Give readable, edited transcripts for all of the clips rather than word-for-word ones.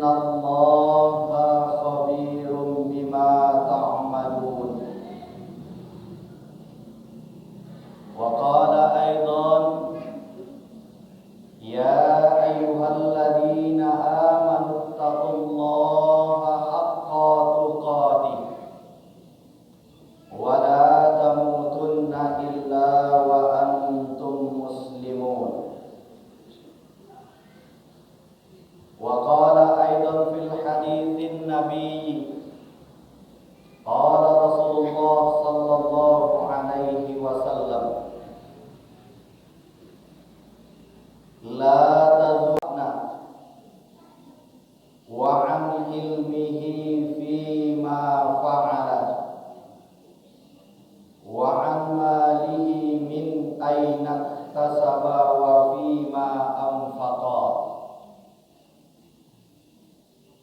Innallaha khabirum bima ta'malun. Wa qala aidan ya ayyuhalladzina amanu taqullaha haqqa tuqatih wa la tamutunna illa wa antum muslimun. Wa qala aidan fil haditsin nabi qala Rasulullah sallallahu alaihi wasallam la tazunna wa an ilmihi fima fa'ala wa an malihi min aina iktasaba wa fima anfaqa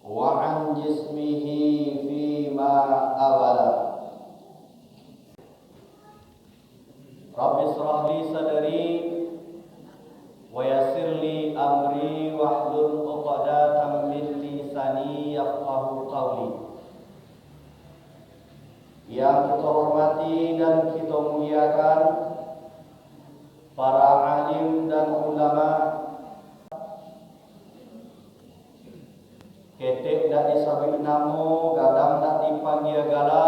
wa an jismihi fima awala. Rabbi israh li sadri wa yassir li amri wahlul 'uqdatam min lisani yafqahu qawli. Yang kita hormati dan kita muliakan para alim dan ulama, ketek dak disabik namo, gadang dak dipanggil gala.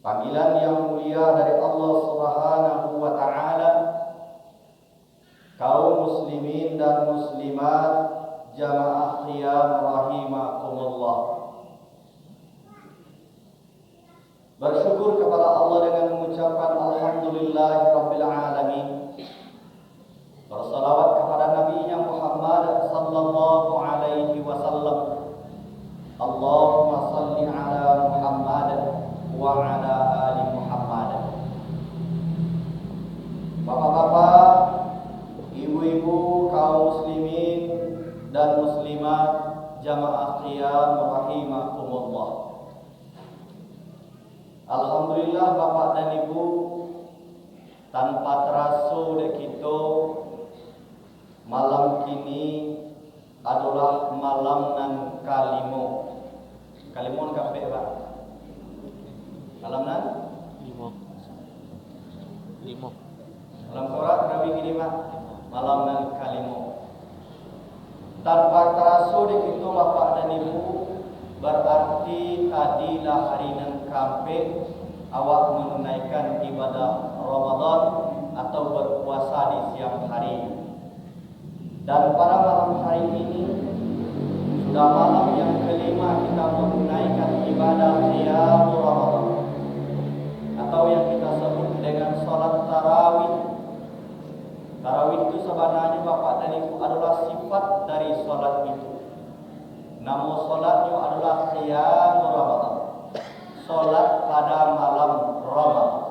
Panggilan yang mulia dari Allah Subhanahu wa taala. Kaum muslimin dan muslimat jamaah qiyam rahimakumullah. Bersyukur kepada Allah dengan mengucapkan alhamdulillahirabbil alamin. Bersalawat kepada Nabi-Nya Muhammad sallallahu alaihi wasallam. Allahumma salli ala Muhammad wa ala ali Muhammad. Bapak-bapak, ibu-ibu, kaum muslimin dan muslimat jamaah qiyam rahimakumullah. Alhamdulillah Bapak dan Ibu, tanpa terasa dek kita malam kini adalah malam nan kalimo. Kalimo kape Pak? Malam nan? Limo. Dalam Quran Nabi gini Pak, malam nan kalimo. Tanpa terasa dek kita Bapak dan Ibu, berarti tadilah hari nan kampe awak menunaikan ibadah Ramadan atau berpuasa di siang hari. Dan pada malam hari ini sudah malam yang kelima kita menunaikan ibadah qiyam Ramadan atau yang kita sebut dengan salat tarawih. Tarawih itu sebenarnya Bapak dan Ibu adalah sifat dari salat itu. Nama salatnya adalah qiyam Ramadan, salat pada malam Ramadan.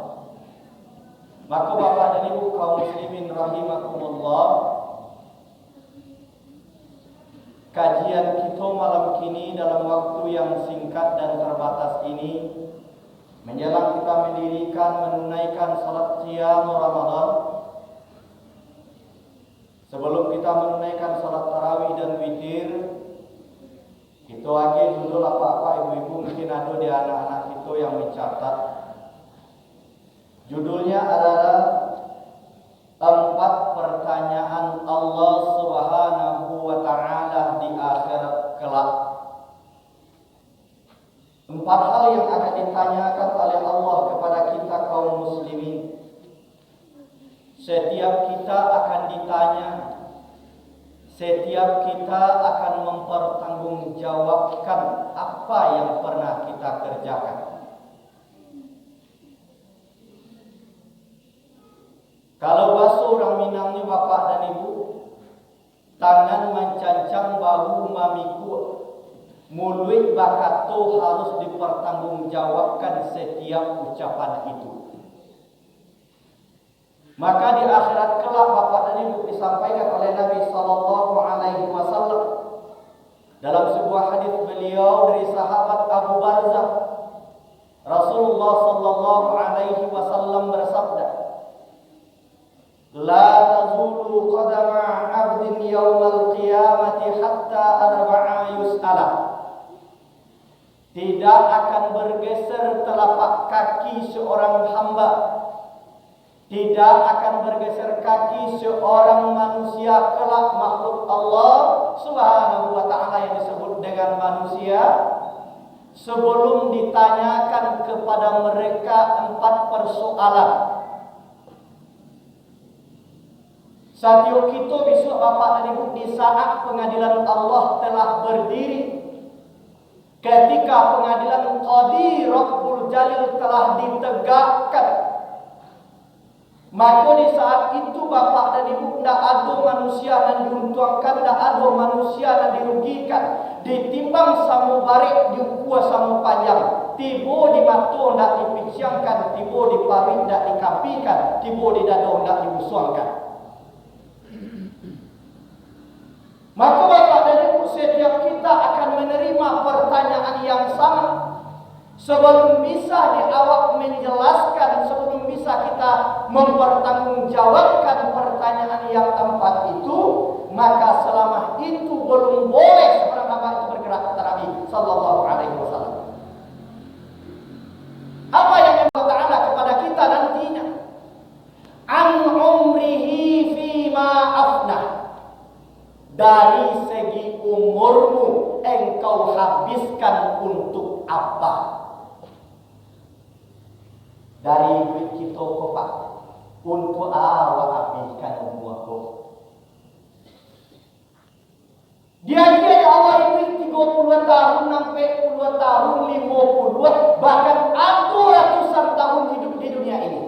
Maka Bapak dan Ibu kaum muslimin rahimakumullah, kajian kita malam kini dalam waktu yang singkat dan terbatas ini menjelang kita menunaikan salat qiyam Ramadan. Sebelum kita menunaikan salat tarawih dan witir, kita lagi judul apa-apa ibu-ibu mungkin ada di anak-anak kita yang mencatat. Judulnya adalah 4 pertanyaan Allah Subhanahu wa taala di akhirat kelak. 4 hal yang akan ditanyakan oleh Allah kepada kita kaum muslimin. Setiap kita akan ditanya, setiap kita akan mempertanggungjawabkan apa yang pernah kita kerjakan. Kalau bahasa orang Minang ni Bapak dan Ibu, tangan mencancang bahu mamiku, mulut bakato harus dipertanggungjawabkan setiap ucapan itu. Maka di akhirat kelak Bapak dan Ibu disampaikan oleh Nabi sallallahu alaihi wasallam dalam sebuah hadis beliau dari sahabat Abu Barzah, Rasulullah sallallahu alaihi wasallam bersabda, "La tazulu qadama 'abdin yawmal qiyamati hatta arba'a yus'ala. Tidak akan bergeser telapak kaki seorang hamba, tidak akan bergeser kaki seorang manusia kelak makhluk Allah Subhanahu wa ta'ala yang disebut dengan manusia, sebelum ditanyakan kepada mereka 4 persoalan. Satyo kita besok Bapak dan Ibu, di saat pengadilan Allah telah berdiri, ketika pengadilan Qadi Rabbul Jalil telah ditegakkan, maka di saat itu Bapak dan Ibu, tidak ada manusia yang diuntungkan, tidak ada manusia yang dirugikan. Ditimbang sama barik, diukur sama panjang, tiba di mata tidak dipicangkan, tiba di parit tidak dikampikan, tiba di dada tidak dibusungkan. Maka Bapak dan Ibu, setiap kita akan menerima pertanyaan yang sama. Sebelum bisa diawak menjelaskan, sebelum bisa kita mempertanggungjawabkan pertanyaan yang tempat itu, maka selama itu belum boleh seorang hamba itu bergerak kata Nabi sallallahu alaihi wasallam. Apa yang Allah Ta'ala kepada kita nantinya? An umrihi fima afnah. Dari segi umurmu, engkau habiskan untuk apa? Dari duit kita kok Pak, untuk awak habiskan umurku. Dia Allah itu 30 tahun sampai 10 tahun, 50, bahkan ada ratusan tahun hidup di dunia ini,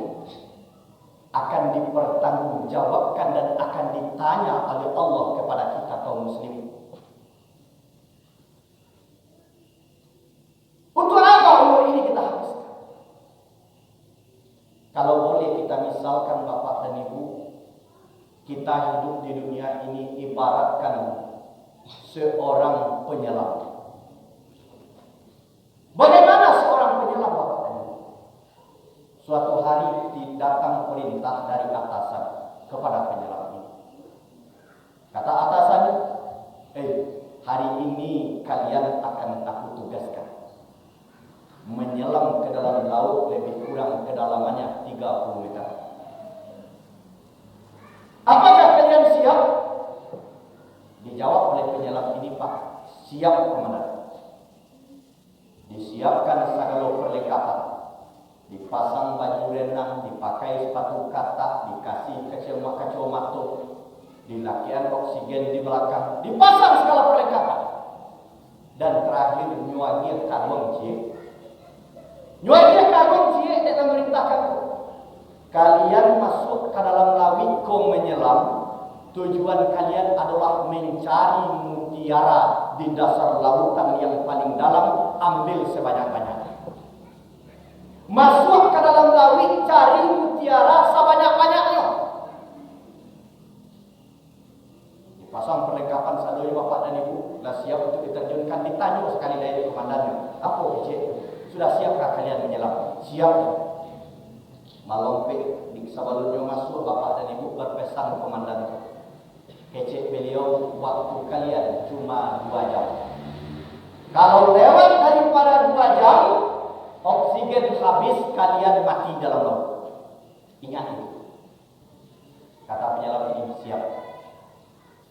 akan dipertanggungjawabkan dan akan ditanya oleh Allah kepada kita kaum muslimin. Untuk apa umur ini kita habiskan? Kalau boleh kita misalkan Bapak dan Ibu, kita hidup di dunia ini ibaratkan seorang penyelam. Bagaimana seorang penyelam Bapak dan Ibu? Suatu hari datang perintah dari atasan kepada penyelam ini. Kata atasannya, hari ini kalian akan aku tugaskan menyelam ke dalam laut lebih kurang kedalamannya 30 meter. Apakah kalian siap? Dijawab oleh penyelam ini, Pak, siap komandan. Disiapkan segala perlengkapan, dipasang baju renang, dipakai sepatu katak, dikasih kacamata, dilakian oksigen di belakang, dipasang segala perlengkapan, dan terakhir nyuagia karung cie. Nyuagia karung cie dan memerintahkan, kalian masuk ke dalam laut kau menyelam. Tujuan kalian adalah mencari mutiara di dasar lautan yang paling dalam, ambil sebanyak-banyaknya. Masuk ke dalam laut, cari mutiara sebanyak-banyaknya. Dipasang perlengkapan sadoi Bapak dan Ibu, sudah siap untuk diterjunkan. Ditanya sekali lagi komandannya, apa Encik? Sudah siapkah kalian menyelam? Siap. Malompek di sebelumnya masuk Bapak dan Ibu berpesan komandan, Encik beliau, waktu kalian cuma 2 jam. Kalau lewat daripada 2 jam, oksigen habis, kalian mati dalam laut. Ingat itu. Kata penyelam ini, siap.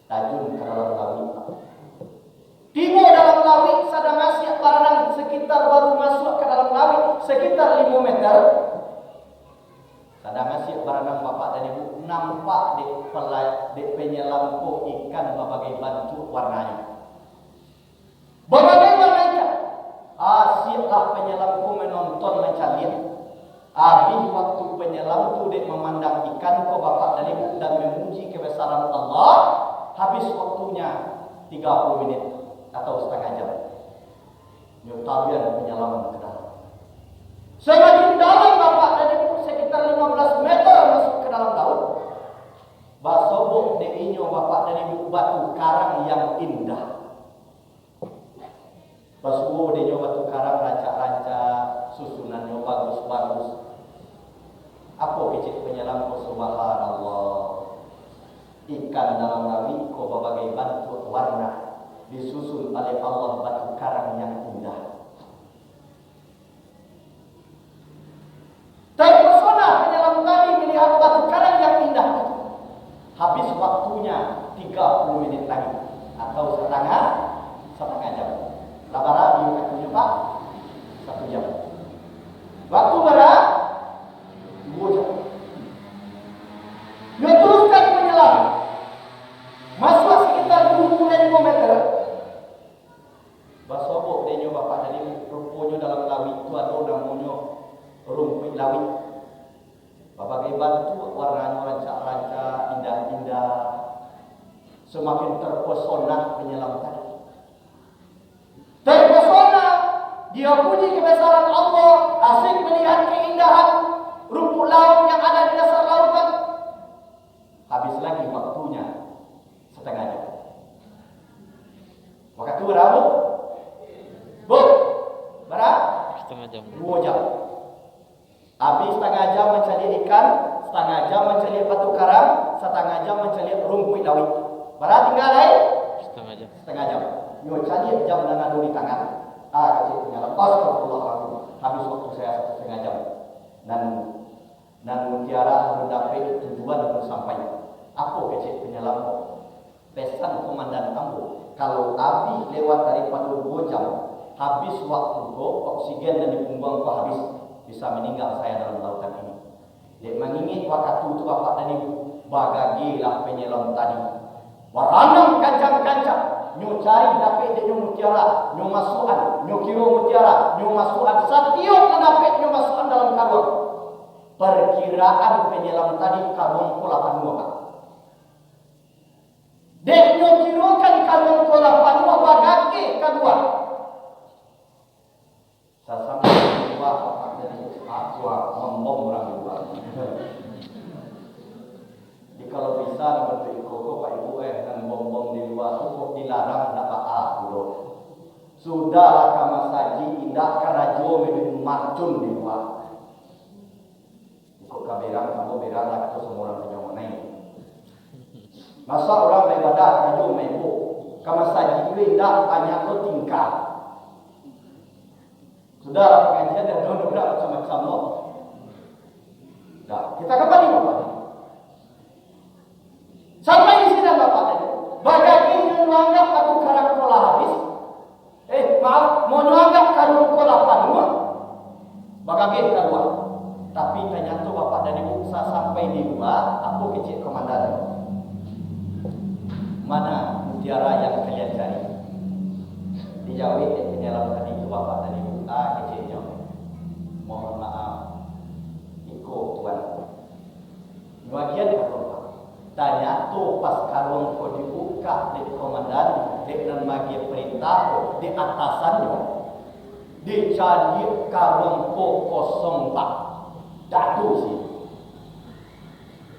Tajun ke dalam laut. Tiba dalam laut, sadang asyik baranang sekitar baru masuk ke dalam laut, sekitar 5 meter. Sadang asyik baranang Bapak dan Ibu, nampak di penyelam ko ikan berbagai bentuk warnanya. Berbagai warna ikan. Asyiklah penyelamku menonton mencari. Habis waktu penyelam tu dek memandang ikan ko Bapak dan Ibu dan memuji kebesaran Allah. Habis waktunya 30 menit atau setengah jam. Nyutabian penyelaman ke dalam. Semakin dalam Bapak dan Ibu, sekitar 15 meter masuk ke dalam laut. Basobok dek inyo Bapak dan Ibu batu karang yang indah. Basuh dia batu karang rancak-rancak, susunannya bagus-bagus. Apa kecil penyelam ko subhanallah. Ikan dalam laut ko berbagai bentuk warna. oleh Allah batu karang yang indah. Terpesona penyelam tadi melihat batu karang yang indah itu. Habis waktunya 30 menit lagi atau setengah jam. Labara di waktunya Pak 1 jam. Waktu berapa? 2 jam. Dia teruskan menyelam. Masuk sekitar 25 meter. Basobok dia bapak dari rupanya dalam lawi itu ada namanya rumput lawi. Bapak hebat itu warnanya rancak-rancak, indah-indah. Semakin terpesona penyelam tadi. Terpesona, dia puji kebesaran Allah, asik melihat keindahan rumput laut yang ada di dasar lautan. Habis lagi waktunya setengah jam. Waktu berapa? Bu, berapa? Setengah jam. 2 jam. Habis setengah jam mencari ikan, setengah jam mencari batu karang, setengah jam mencari rumput laut. Berapa tinggal lain? Setengah jam. Setengah jam. Yo cari jam dengan di tangan. Kecil penyelam. Astagfirullahaladzim. Habis waktu saya 1,5 jam. Dan mutiara mendapat tujuan dan sampai. Apa kecil penyelam? Pesan komandan kamu. Kalau api lewat daripada 2 jam, habis waktu go, oksigen dan di punggung ko habis, bisa meninggal saya dalam lautan ini. Dia mengingat waktu itu bapak dan ibu, bagagilah penyelam tadi. Waranam kancang-kancang, nyo cari dapat dia nyo mutiara, nyo masukan, nyo kiro mutiara, nyo masukan, setiap dapat nyo masukan dalam karung. Perkiraan penyelam tadi karung ko 8 Pak. Dek nyo kirokan karung ko 8 bagage kedua. Sasama dua Pak jadi aku ngomong orang dua. Jadi kalau bisa bentuk koko Pak Ibu dan bom-bom di luar cukup dilarang tidak apa-apa dulu. Sudahlah kama saji indah karajo minum marcun di luar. Ikut kaberang kamu berang lah kata semua orang punya mana ini. Masa orang beribadah karajo mebu kama saji itu indah banyak lo tingkah. Sudahlah pengajian dan benar-benar macam-macam lo. Nah, kita kembali Bapak. Sampai di sini Bapak tadi. Bagagi yang menganggap batu karang kola habis. Maaf, mau menganggap karung kola panua. Bagagi kedua. Tapi ternyata Bapak dan Ibu sampai di luar, aku kecil komandan. Mana mutiara yang kalian cari? Dijawab penyelam tadi itu Bapak dan Ibu. Kecilnya. Mohon maaf. Ikut Tuhan. Bagian apa? Tanya tu pas karung ko dibuka di komandan dengan bagi perintah di atasannya dicari karung ko kosong Pak. Datu sih.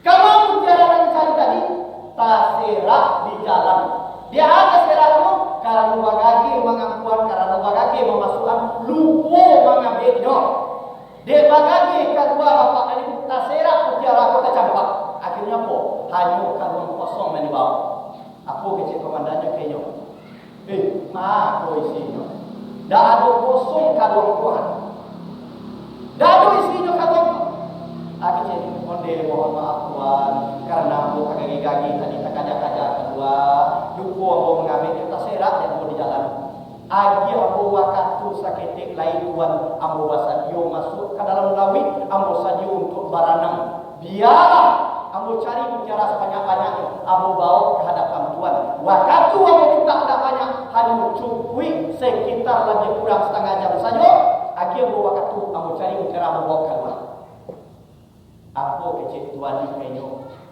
Kamu jalan cari tadi taserak di jalan. Dia ada serakmu kalau bagagi mengampuan karena bagagi memasukkan lupo mengabeknya. Dia bagagi kedua Bapak dari taserak mutiara kota campak. Akhirnya apa? Hanya karung kosong yang dibawa. Aku kecil komandannya kayaknya. Kau isinya. Dah ada kosong karung Tuhan. Dah ada isinya karung. Kecil konde mohon maaf Tuhan. Karena aku kagagi-gagi tadi terkajak-kajak kedua. Lupa aku mengambil kita serak dan aku di jalan. Agi aku waktu saketik lain Tuhan. Ambo wasadio masuk ke dalam lawit. Ambo sadio untuk baranang. Biarlah Ambo cari mutiara sebanyak-banyaknya. Ambo bawa ke hadapan Tuhan. Waktu ambo minta ada banyak, hanya cukui sekitar lebih kurang setengah jam saja. Akhir waktu ambo cari mutiara ambo bawa keluar. Aku kecil Tuhan kayaknya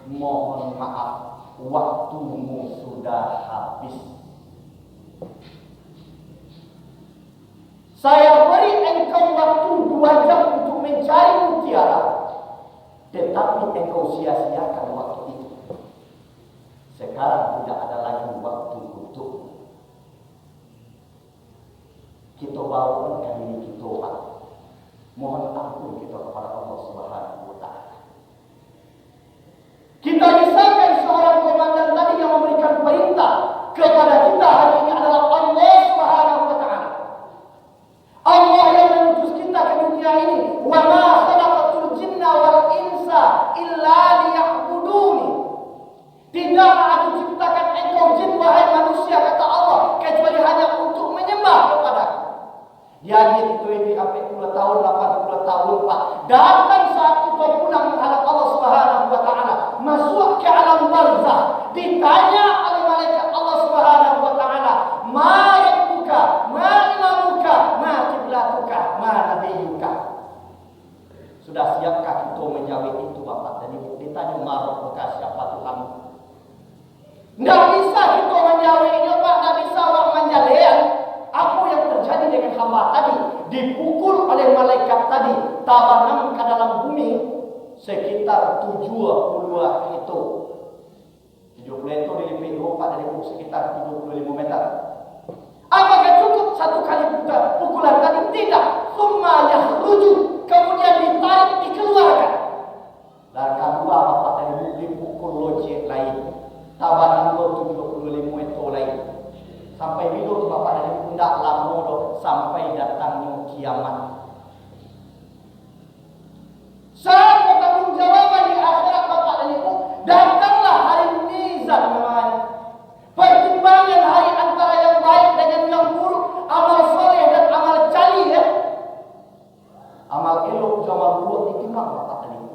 mohon maaf, waktumu sudah habis. Saya beri engkau waktu 2 jam untuk mencari mutiara. Tetapi engkau sia-siakan waktu itu. Sekarang tidak ada lagi waktu untuk kita bawa kali ini kita Pak. Mohon ampun kita kepada Allah Subhanahu wa Ta'ala. Kita misalkan seorang komandan tadi yang memberikan perintah kepada kita hari ini adalah Allah Dia itu ini sampai 20 tahun, 80 tahun Pak. Datang saat kita pulang menghadap Allah Subhanahu wa taala, masuk ke alam barzah, ditanya oleh malaikat Allah Subhanahu wa taala, "Ma rabbuka? Ma imamuka? Ma qiblatuka? Ma nabiyuka?" Sudah siapkah kita menjawab itu Bapak dan Ibu? Ditanya ma rabbuka, siapa Tuhanmu? Tidak bisa kita menjawabnya Pak, tidak bisa Pak menjalian. Apa yang terjadi dengan hamba tadi? Dipukul oleh malaikat tadi, tabanam ke dalam bumi sekitar 70 itu. 70 itu dilipih Pak dari bumi sekitar 75 meter. Apakah cukup satu kali pukulan tadi? Tidak. Summa yakhruju, kemudian ditarik, dikeluarkan. Dan kedua Bapak dari bumi dipukul lojek lain. Tabanan 75 itu lain. Sampai hidup Bapak dari pundak lama doh sampai datangnya kiamat. Saat pertanggungjawaban di akhirat Bapak dan Ibu, datanglah hari mizan namanya. Pertimbangan hari antara yang baik dengan yang buruk, amal soleh dan amal cali ya. Amal elok amal buruk ditimbang Bapak dan Ibu.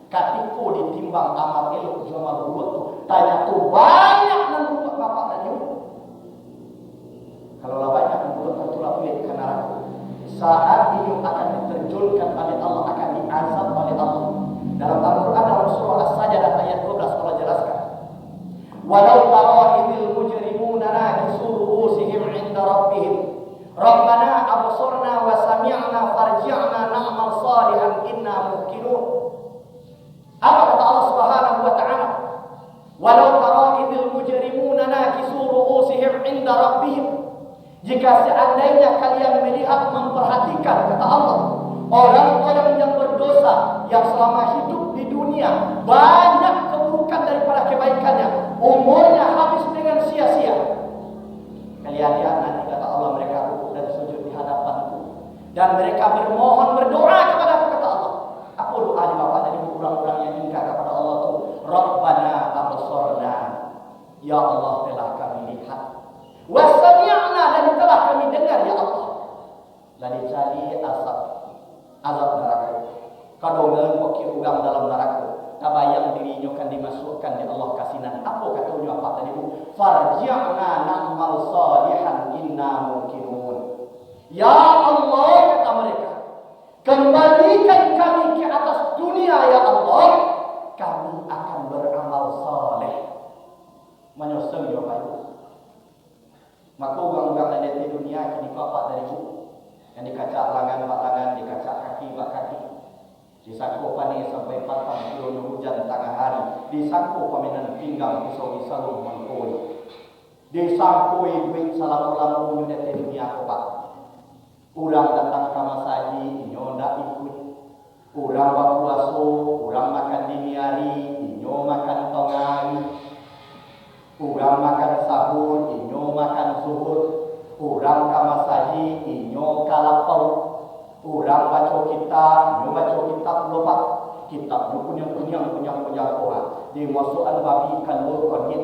Ketika ditimbang amal elok amal buruk tu, tanya tu banyak nan buat Bapak dan Ibu. Kalau banyak menurut tentulah pilih ke neraka. Saat ini akan diterjunkan oleh Allah, akan diazab oleh Allah. Dalam Al-Quran dalam surah As-Sajdah ayat 12 Allah jelaskan. Walau tara idil mujrimuna nakisu ru'usihim 'inda rabbihim. Rabbana absarna wa sami'na farji'na na'mal salihan inna muqinun. Apa kata Allah Subhanahu wa taala? Walau tara idil mujrimuna nakisu ru'usihim 'inda rabbihim. Jika seandainya kalian melihat, memperhatikan, kata Allah, orang-orang yang berdosa yang selama hidup di dunia banyak keburukan daripada kebaikannya, umurnya habis dengan sia-sia. Kalian lihat nanti kata Allah, mereka rukuk dan sujud di hadapanku dan mereka bermohon berdoa kepada aku, kata Allah. Apa doanya Bapak dari orang-orang yang ingkar kepada Allah itu? Rabbana absarna, ya Allah telah kami lihat. Wasami'na, dan telah kami dengar ya Allah. Dan dicari azab neraka. Kalau ngelengkoki ugang dalam neraka, tabayang dirinya akan dimasukkan di Allah kasinan. Apa katanya Pak tadi Bu? Farji'na na'mal salihan inna muqinun. Ya Allah, kata mereka, kembalikan kami ke atas dunia ya Allah, kami akan beramal saleh. Menyusul ya Pak Ibu. Maka orang-orang yang ada di dunia kini Bapak dari Ibu yang dikacak lengan, dikacak kaki, kaki, disangkut panik sampai patang kilo hujan tengah hari, disangkut paminan pinggang pisau-pisau mangkoi, disangkut duit salam ulang di dunia Bapak. Orang datang ke masaji, inyo ndak ikut. Orang berpuasa, orang makan dini hari, inyo makan tengah hari. Orang makan sahur, inyo makan zuhur. Orang kama saji, inyo kalapau. Orang baca kitab, inyo baca kitab lupa. Kitab punya orang. Di masukan babi kalur konyet.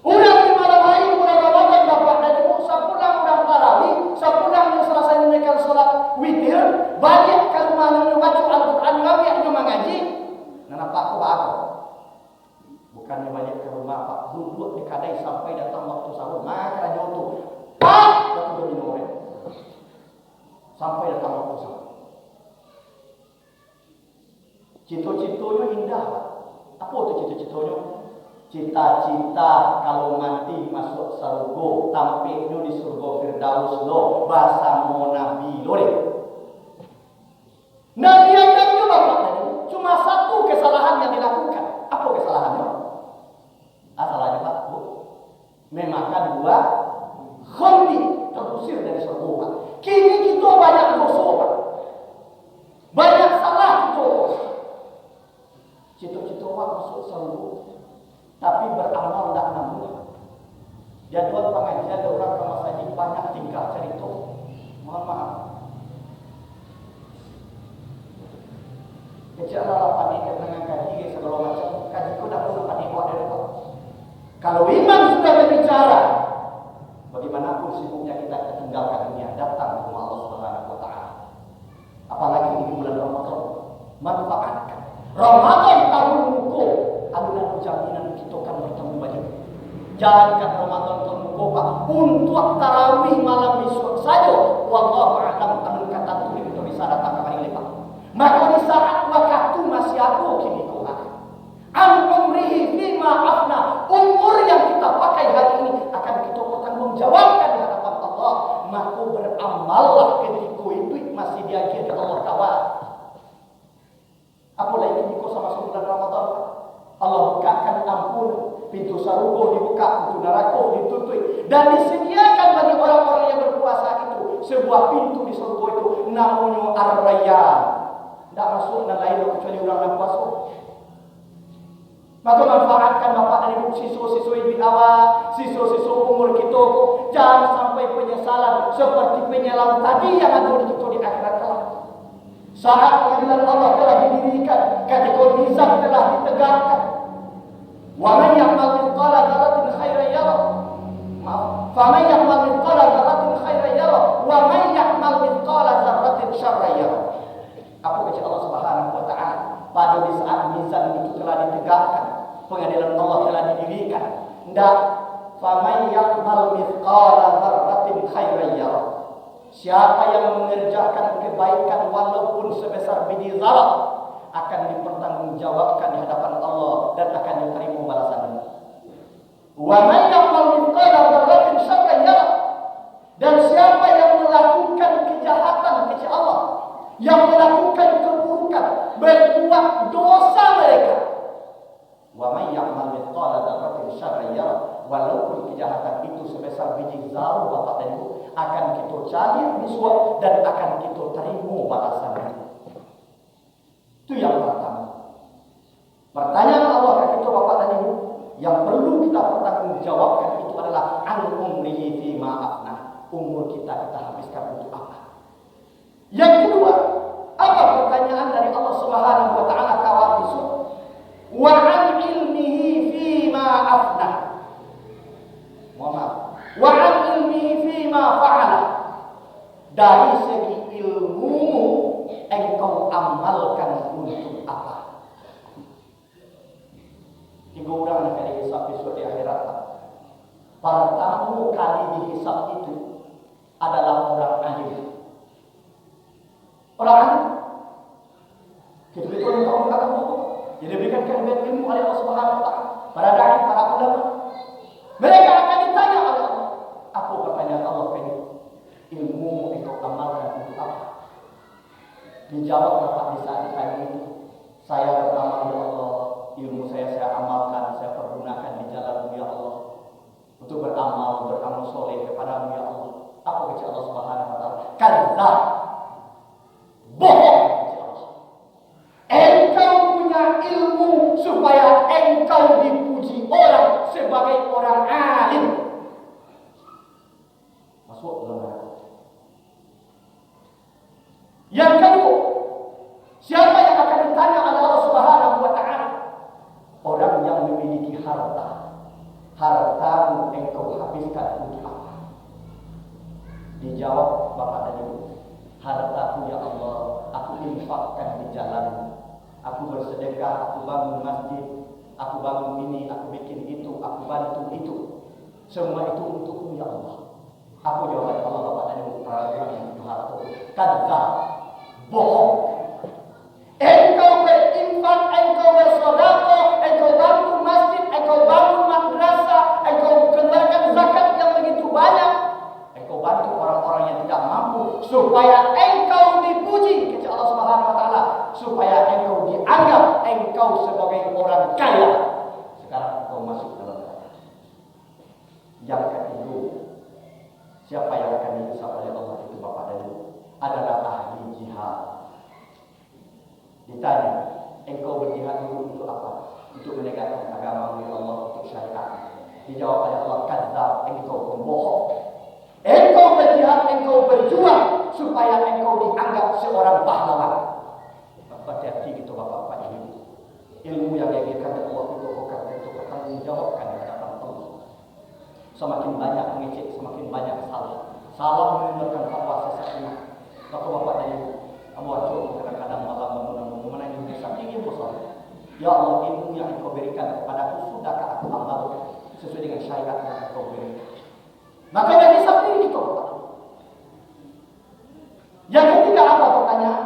Orang di malam hari, orang Ramadan dapat dari sepulang orang tarawih, sepulang yang selesai menunaikan solat witir, balik ke rumah yang baca Al-Quran, yang mengaji. Nampak aku bukannya balik ke rumah Pak, duduk di kadai sampai datang waktu sahur, maka aja itu Pak, aku minum sampai datang waktu sahur. Cita-citanya indah Pak. Apa itu cita-citanya? Cita-cita kalau mati masuk surga, tampilnya di surga Firdaus lo, bahasa Nabi lo deh. Nabi yang Bapak tadi cuma satu kesalahan yang dilakukan. Apa kesalahannya? Asalnya Pak Bu, memakan buah khuldi, terusir dari surga Pak. Kini kita banyak dosa Pak, banyak salah kita. Cita-cita Pak masuk surga, tapi beramal tidak nambah. Jadwal pengajian orang ke masjid banyak tingkah cerita. Mohon maaf. Bicara panik dengan kaji segala macam, kaji ku dah pernah panik buat dari Pak. Kalau imam sudah berbicara, Dimanapun sibuknya kita tinggalkan dunia, datang ke rumah Allah Subhanahu wa Ta'ala. Apalagi di bulan Ramadan, manfaatkan Ramadan tahun muka. Alunan jaminan kita akan bertemu balik. Jangan Ramadan tahun muka Pak untuk tarawih malam besok saja. Wallahu a'lam, tahun kata tu kita bisa datang kembali lepas. Maka di saat waktu masih ada kini kau an umrihi fima afna, umur yang kita pakai hari ini akan kita bertanggungjawabkan di hadapan Allah. Maka beramallah ketika itu masih diakhiri Allah Ta'ala. Apa lagi kita sama bulan Ramadan? Allah bukakan ampun, pintu surga dibuka, pintu neraka ditutup, dan disediakan bagi orang-orang yang berpuasa itu sebuah pintu di surga itu namanya Ar-Rayyan. Tidak masuk dan lain kecuali orang yang puasa. Maka manfaatkan Bapak dan Ibu, siswa-siswa ibu awal, siswa-siswa umur kita, jangan sampai penyesalan seperti penyelam tadi yang ada di akhirat kelak. Saat pengadilan Allah telah didirikan, ketika mizan telah ditegakkan. Wa man ya'mal mithqala dzarratin khairan yara. Fa man ya'mal mithqala dzarratin khairan yara, wa man ya'mal mithqala dzarratin syarran yara. Apa kata Allah Subhanahu wa Ta'ala? Pada di saat mizan itu telah ditegakkan, pengadilan Allah telah didirikan. Ndak, faman ya'mal mithqala dzarratin khairan yara. Siapa yang mengerjakan kebaikan walaupun sebesar biji zarah akan dipertanggungjawabkan di hadapan Allah dan akan diterima balasannya. Wa man ya'mal mithqala dzarratin syarran yara. Dan siapa yang melakukan kejahatan kepada Allah, yang melakukan keburukan, berbuat dosa mereka, wa may ya'mal mithqala dzarratin syarran yara, walaupun kejahatan itu sebesar biji zarah Bapak dan Ibu, akan kita cari visual dan akan kita terima balasannya. Itu yang pertama. Pertanyaan Allah kepada kita Bapak dan Ibu yang perlu kita pertanggungjawabkan itu adalah an umrihi fi ma afna. Umur kita habiskan untuk apa? Yang kedua, apa pertanyaan dari Allah Subhanahu wa Ta'ala kawat isu? Wa an ilmihi fi ma afna. Wa an ilmihi fi ma fa'ala. Dari segi ilmu engkau amalkan untuk apa? Tiga orang akan dihisap besok di akhirat. Pertama kali dihisap itu adalah orang alim. Orang alim, kita betul tahu kata buku. Jadi berikan kelebihan ilmu oleh Allah Subhanahu wa Ta'ala. Para dai, para ulama, mereka akan ditanya oleh Allah. Apa pertanyaan Allah ini? Ilmu itu amalkan untuk apa? Dijawab Bapak di saat ditanya itu, saya beramal ya Allah, ilmu saya amalkan, saya pergunakan di jalan ya Allah untuk beramal soleh kepada-Mu ya Allah. Apa kata Allah Subhanahu wa Ta'ala? Kadzdzab, bohong. Engkau punya ilmu supaya engkau dipuji orang sebagai orang alim. Masuk dalam. Yang kedua, siapa yang akan ditanya oleh Allah Subhanahu wa Ta'ala? Orang yang memiliki harta. Hartamu engkau habiskan untuk apa? Dijawab Bapak dan Ibu, hartaku ya Allah, aku infakkan di jalan. Aku bersedekah, aku bangun masjid, aku bangun ini, aku bikin itu, aku bantu itu. Semua itu untukmu ya Allah. Aku jawab Allah Bapak dan Ibu, yang harta. Kadzdzab, bohong. Engkau berinfak, engkau bersedekah, engkau bangun masjid, engkau bangun madrasah, engkau keluarkan zakat yang begitu banyak. Engkau bantu orang-orang yang tidak mampu supaya engkau dipuji kepada Allah Subhanahu wa Ta'ala, supaya engkau dianggap engkau sebagai orang kaya. Sekarang engkau masuk dalam kaya. Yang ketiga, siapa yang akan dihisab oleh Allah itu Bapak dan Ibu adalah ahli jihad. Ditanya, engkau berjihad dulu untuk apa? Untuk menegakkan agama Allah, untuk syariat. Dijawab oleh Allah, kadzdzab, engkau pembohong. Engkau berjihad, engkau berjuang supaya engkau dianggap seorang pahlawan. Hati-hati gitu Bapak-bapak Ibu. Ilmu yang diajarkan Allah itu akan bertanggung jawabkan di hadapan Allah. semakin banyak mengecek, semakin banyak salah mengeluarkan fatwa sesatnya. Maka bapak dan ibu, kamu acuk kadang-kadang malam bangun menangis besar tinggi besar. Ya Allah, ilmu yang Engkau berikan kepadaku sudahkah aku amalkan sesuai dengan syariat yang Engkau berikan? Maka dari sabda ini kita bapak. Yang ketiga apa pertanyaan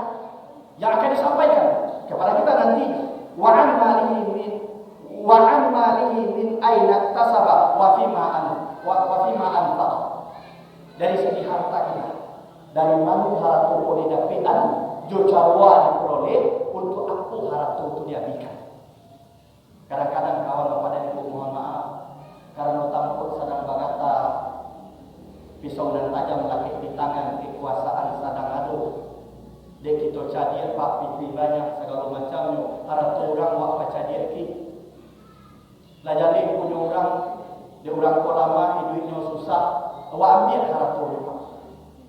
yang akan disampaikan kepada kita nanti? Wa an malihi min aina tasaba wa fima anfaq. Dari segi harta kita, dari mana harta itu didapikan, jo carwa diperoleh untuk apa harta itu dihabiskan. Kadang-kadang kawan bapak dan ibu mohon maaf, karena tampuk sedang bagata, pisau dan tajam lakit di tangan, kekuasaan sedang adu. Dek kita cadir pak pipi banyak segala macamnya, harta orang wak pacadir ki. Lajali punya orang, dia orang kolama hidupnya susah. Awak ambil harta itu.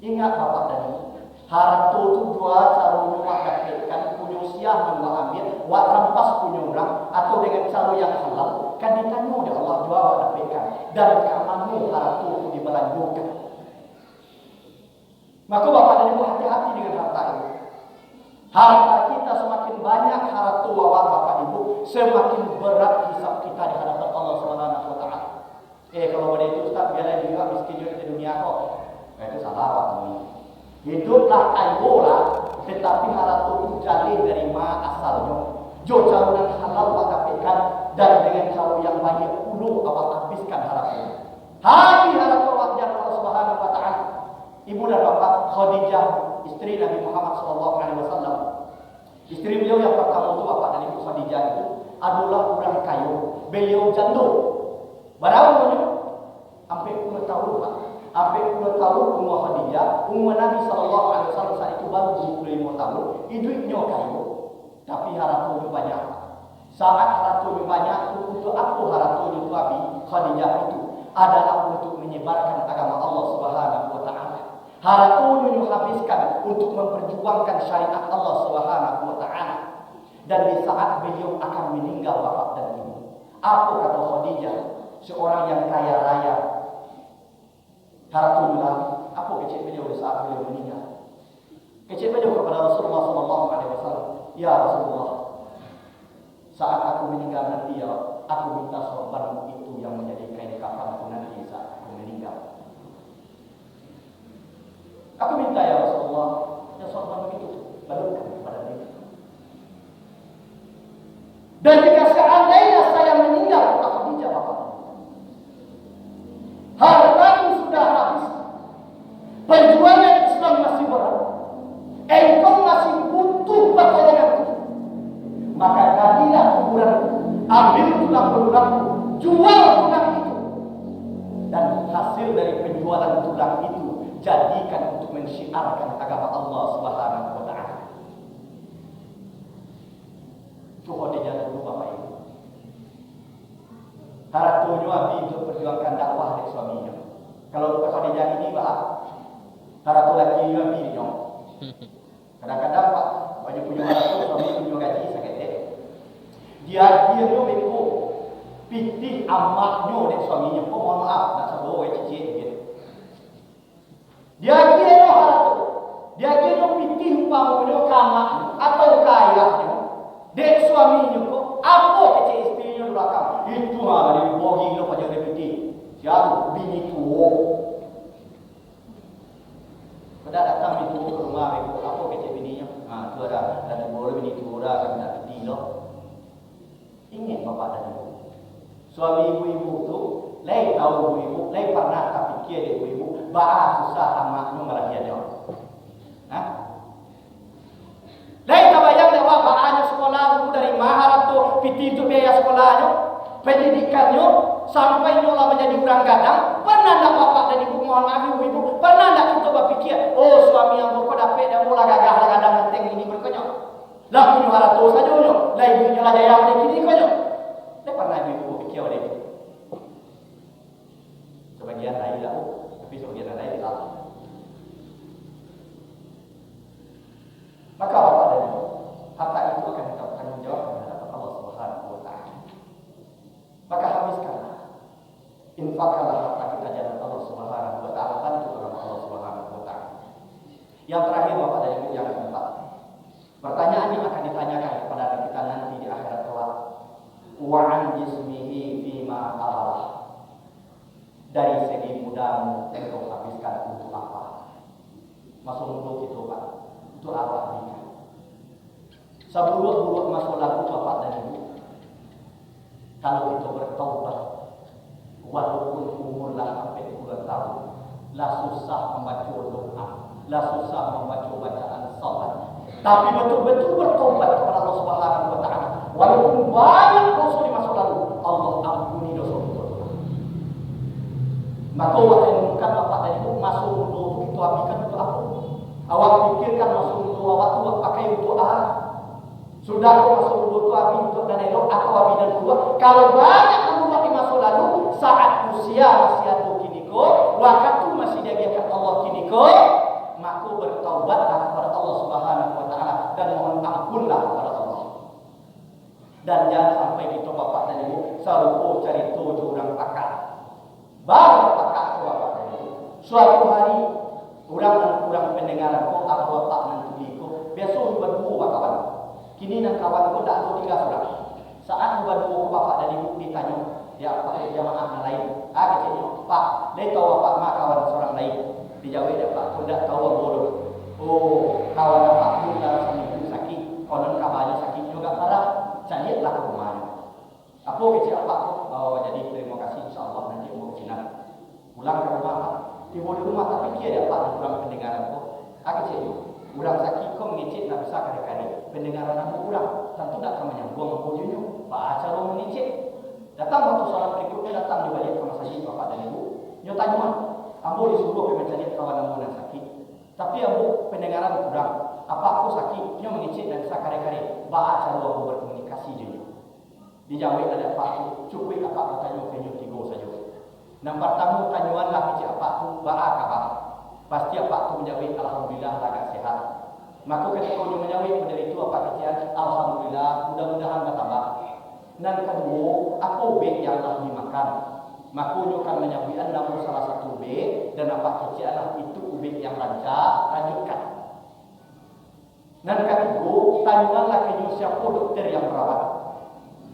Ingat bapak dan ibu, harta itu dua cara awak dapatkan, punya siah yang awak ambil, awak rampas punya orang atau dengan cara yang halal, kan ditanya oleh Allah dua awak dapatkan dan kamu harta itu dibelanjukan. Maka bapak dan ibu hati-hati dengan harta ini. Harta kita semakin banyak, harta awak bapak ibu semakin berat hisab kita di hadapan Allah Subhanahu wa taala. Kalau pada itu Ustaz, biarlah dia miskin di dunia kok. Itu salah Pak Tami. Hiduplah kaibola, tetapi harta itu jalin dari mana asalnya. Jo carunan halal awak dapatkan dan dengan cara yang banyak ulu awak habiskan harta. Habis harta awak jangan Allah Subhanahu wa taala. Ibu dan bapak Khadijah, istri Nabi Muhammad SAW. Istri beliau yang pertama itu bapak dan ibu Khadijah itu adalah orang kaya. Beliau janda. Berapa umurnya? Sampai 10 tahun Pak. Sampai 10 tahun umur Khadijah, umur Nabi SAW saat itu baru 25 tahun. Hidupnya kaya, tapi hartanya banyak. Saat hartanya banyak itu untuk apa hartanya itu Abi Khadijah itu? Adalah untuk menyebarkan agama Allah Subhanahu wa taala. Hartanya dihabiskan untuk memperjuangkan syariat Allah Subhanahu wa taala. Dan di saat beliau akan meninggal bapak dan ibu, apa kata Khadijah? Seorang yang kaya raya, hartanya apa kecil beliau di saat beliau meninggal? Kecil beliau kepada Rasulullah SAW. Ya Rasulullah, saat aku meninggal nanti ya, aku minta sorbanmu itu yang menjadi kain kafanku nanti saat aku meninggal. Aku minta ya Rasulullah, ya sorbanmu itu balukan kepada dia. Dan jika seandainya saya meninggal, aku dijawab apa? Hartamu sudah habis. Perjuangan Islam masih berat. Engkau masih butuh pertolonganku. Maka jadilah kuburanku, ambil tulang belulangku, jual tulang itu. Dan hasil dari penjualan tulang itu jadikan untuk mensyiarkan agama Allah Subhanahu wa taala. Coba dia dulu Bapak Ibu. Harapnya Abi untuk perjuangkan dakwah dari suaminya. Kalau Khadijah ini Pak, harap lagi Abi dia. Kadang-kadang Pak, banyak punya harap suami punya gaji sakit. Dia itu pitih amaknya dari suaminya. Oh mohon maaf, nak sebut cicit gitu. Dia harap. Dia pitih umpamanya kamak atau kayahnya. Dek suaminya kok apa kecil istrinya di belakang? Itu dari bogi lo pada deputi. Siapa bini tua? Pada datang itu ke rumah aku, apa kecil bininya? Tu ada boleh bini tua kan nak di lo. Ingat bapak dan ibu. Suami ibu-ibu tu, lain tahu ibu-ibu, lain pernah tak fikir ibu-ibu, bahas susah amaknya melahirnya. Hah? Lain tak bayang lewat bahannya sekolah itu dari mahar atau piti itu biaya sekolahnya, pendidikannya, sampai nyolah menjadi orang gadang. Pernah tak bapak dan ibu, mohon maaf ibu-ibu, pernah tak kita berpikir, oh suami yang berkodape dan mula gagah gadang penting ini berkonyol. Lah punya harap tu saja nyo, lah ibunya lah jaya boleh kini konyol. Tak pernah ibu berpikir oleh itu. Sebagian lain lah, tapi sebagian lain tak. Maka bapak dan ibu, harta itu akan kita tanggung jawab kepada Allah Subhanahu wa taala. Maka habiskanlah, infakkanlah harta kita Subhanahu wa taala, bantu agama Allah Subhanahu wa taala. Yang terakhir Bapak dan Ibu, yang keempat. Pertanyaan yang akan ditanyakan kepada kita nanti di akhirat kelak. Wa an jismihi fima qala. Dari segi mudamu engkau habiskan untuk apa? Masuk mulut itu Pak. Untuk apa ini? Seburuk-buruk masuk lagu Bapak dan Ibu. Kalau itu bertaubat, walaupun umurlah sampai 10 tahun, lah susah membaca doa, lah susah membaca bacaan salat. Tapi betul-betul bertobat kepada Allah Subhanahu wa taala. Walaupun banyak dosa di masa lalu, Allah ampuni dosa-dosa. Maka wahai bukan Bapak dan Ibu, masuk mulut itu habiskan untuk apa? Awak pikirkan masuk mulut awak tu pakai untuk apa? Sudah kau masuk mulut tu habis untuk dan elok atau habis dan keluar. Kalau banyak keluar di masa lalu, saat usia masih ada kini ko, waktu masih diajarkan Allah kini ko, maka bertaubatlah kepada Allah Subhanahu wa taala dan mohon ampunlah kepada Allah. Dan jangan sampai kita Bapak dan Ibu serupa cari tujuh orang pakar. Baru pakar tu Bapak dan Ibu. Suatu hari orang pendengaran ko atau tak nanti ko, biasa berdua kawan. Kini nak kawan ko tak ada 3 orang. Saat berdua Bapak dan Ibu ditanya, ya Pak jamaah lain. Kecilnya, Pak, dia tahu Bapak mak kawan seorang lain. Dijawab dia Pak, aku tak tahu bodoh. Oh, kawan Bapak pun dalam seminggu sakit. Konon kabarnya sakit juga parah. Carilah ke rumahnya. Apa kecil Pak? Oh, jadi terima kasih insyaAllah nanti mau ke Cina. Pulang ke rumah Pak. Tiba di rumah tak fikir dia Pak kurang pendengaran ko. Kecilnya, kurang sakit kau mengicit tak bisa kali-kali. Pendengaran aku kurang. Tentu tak akan menyambung mempunyunya. Pak cara mengicit. Datang waktu solat berikutnya, datang juga dia ke masjid Bapak dan Ibu. Dia tanya, ambo disuruh pergi mencari kawan ambo yang sakit. Tapi ambo pendengaran kurang. Apa aku sakit? Dia mengicit dan bisa kare-kare. Baca cara ambo berkomunikasi je. Dijawab ada Pak tu, cukup apa bertanya ke tiga saja. Yang pertama tanyuan lah kecil apa tu, baca apa? Pasti apa tu menjawab alhamdulillah agak sehat. Maka ketika dia menjawab pada itu apa kecil, alhamdulillah mudah-mudahan bertambah. Dan kedua, apa bek yang telah dimakan? Maka dia akan menyebutkan nama salah satu bek dan apa kecil itu bek yang lanjutkan. Dan ketiga, tanyuanlah ke siapa dokter yang merawat.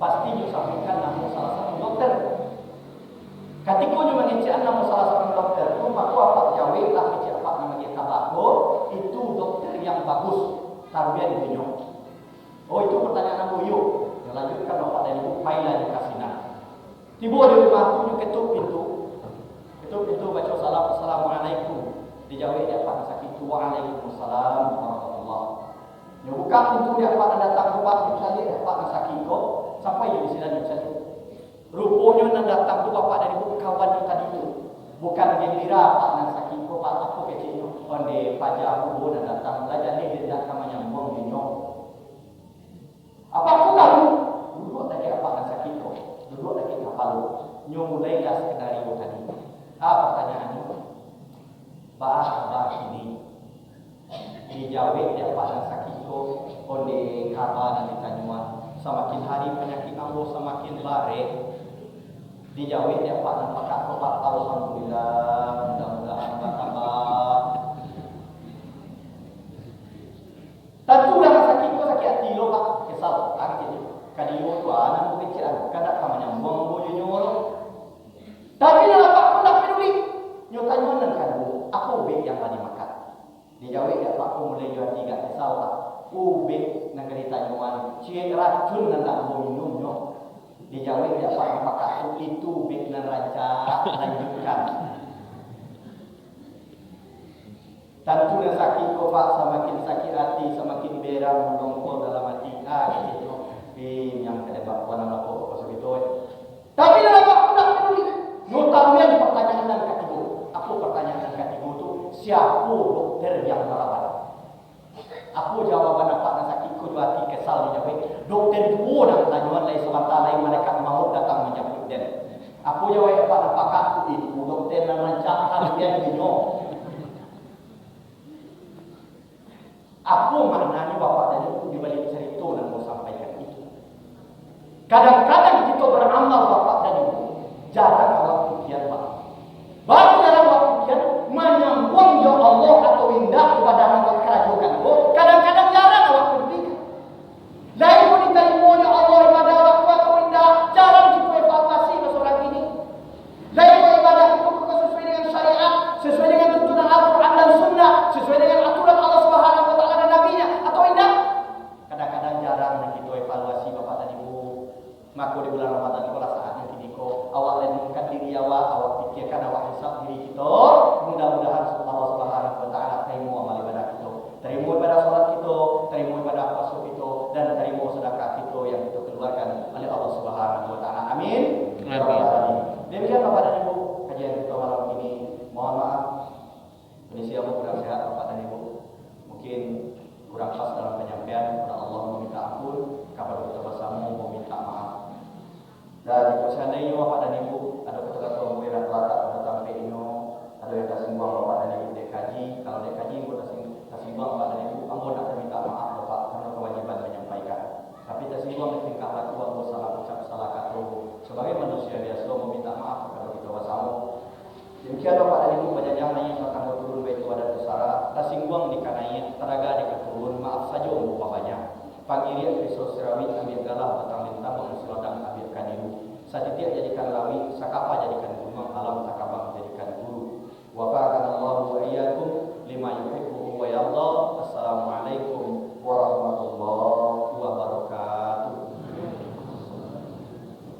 Pasti dia sampaikan nama salah satu dokter. Ketika dia mengecek nama salah satu dokter itu, maka apa jawablah kecil apa nama dia tabako, itu dokter yang bagus, tarbiah di dunia. Oh itu pertanyaan aku yuk. Lanjutkan Bapak dan Ibu, pailah di kasina. Tiba di rumah tu, dia ketuk pintu. Ketuk pintu, baca salam, assalamualaikum. Dijawab dia Pak sakit itu, waalaikumsalam warahmatullah. Dia buka pintu, dia Pak datang ke Pak, misalnya Pak sakit kok, sampai dia di sini misalnya. Rupanya nak datang tu Bapak dan Ibu kawan kita tadi itu. Bukan gembira Pak nak sakit kok, Pak apa kecilnya. Onde pajak aku nak datang belajar ni dia datang menyambung dinyong. Apa aku tahu? Duduk lagi apa nak sakit kau? Duduk lagi apa lu? Nyo mulailah skenario tadi. Pertanyaannya? Bah ini dijawab dia apa nak sakit kau? Onde kabar dan ditanyuan. Semakin hari penyakit ambo semakin baik. Dijawab dia apa nak pakai obat alhamdulillah mudah-mudahan bertambah. Tentu dah sakit kau sakit hati lo Pak. Kesal akhirnya kadiyo tu anak kecil kada kama nyambung bojo nyoro. Tapi dalam Pak pun tak peduli. Nyo tanya nan kan apa ubek yang tadi makan. Dijawab ya Pak aku mulai jual 3 kesal Pak. Ubek nang kali tanyuan cie racun nan tak mau minum nyo. Dijawab ya Pak apakah itu ubek nan rancak lanjutkan. Tentu yang sakit kau Pak semakin sakit hati semakin berang mendongkol dalam hati gitu. Yang kedebak warna apa segitu. Tapi dalam Pak tidak peduli. Notabene pertanyaan dan ketiga. Apa pertanyaan dan ketiga itu? Siapa dokter yang merawat? Apa jawaban Pak nak sakit kau hati kesal dijawab. Dokter itu nak tanyuan lain sebentar lain malaikat maut datang menjemput dia. Apa jawab Pak apakah itu dokter yang rancang dia dinyo? Apa maknanya Bapak dan Ibu di balik cerita dan mau sampaikan itu? Kadang-kadang kita beramal Bapak dan Ibu jarang waktu kian Pak. Baru jarang waktu awak renungkan diri awak pikirkan awak hisab diri kita. Mudah-mudahan Allah Subhanahu wa taala terima amal ibadah kita. Terima ibadah salat kita, terima ibadah puasa kita dan terima sedekah kita yang kita keluarkan oleh Allah Subhanahu wa taala. Amin. Amin. Demikian Bapak dan Ibu kajian kita malam ini. Mohon maaf kondisi aku kurang sehat Bapak dan Ibu. Mungkin kurang pas dalam penyampaian, kepada Allah meminta ampun, kepada kita bersama meminta maaf. Dan jika seandainya Bapak dan Ibu ada kata-kata yang telah datang ke Ino, ada yang tak simbang Bapak dan Ibu dek kaji, kalau dek kaji Ibu tak simbang Bapak dan Ibu, ampun nak minta maaf Bapak karena kewajiban menyampaikan. Tapi tak simbang di tingkah laku ampun salah ucap salah kata. Sebagai manusia biasa meminta maaf kepada kita bersama. Demikian Bapak dan Ibu penjajah nanya tentang berturun baik wadah besara, tak singgung di kanai, teraga di keturun, maaf saja untuk banyak. Panggiri Kristus Sirawi ambil galah batang lintang mengusulkan ambil kaniru. Satitik jadikan lawi, sakapa jadikan gunung alam tak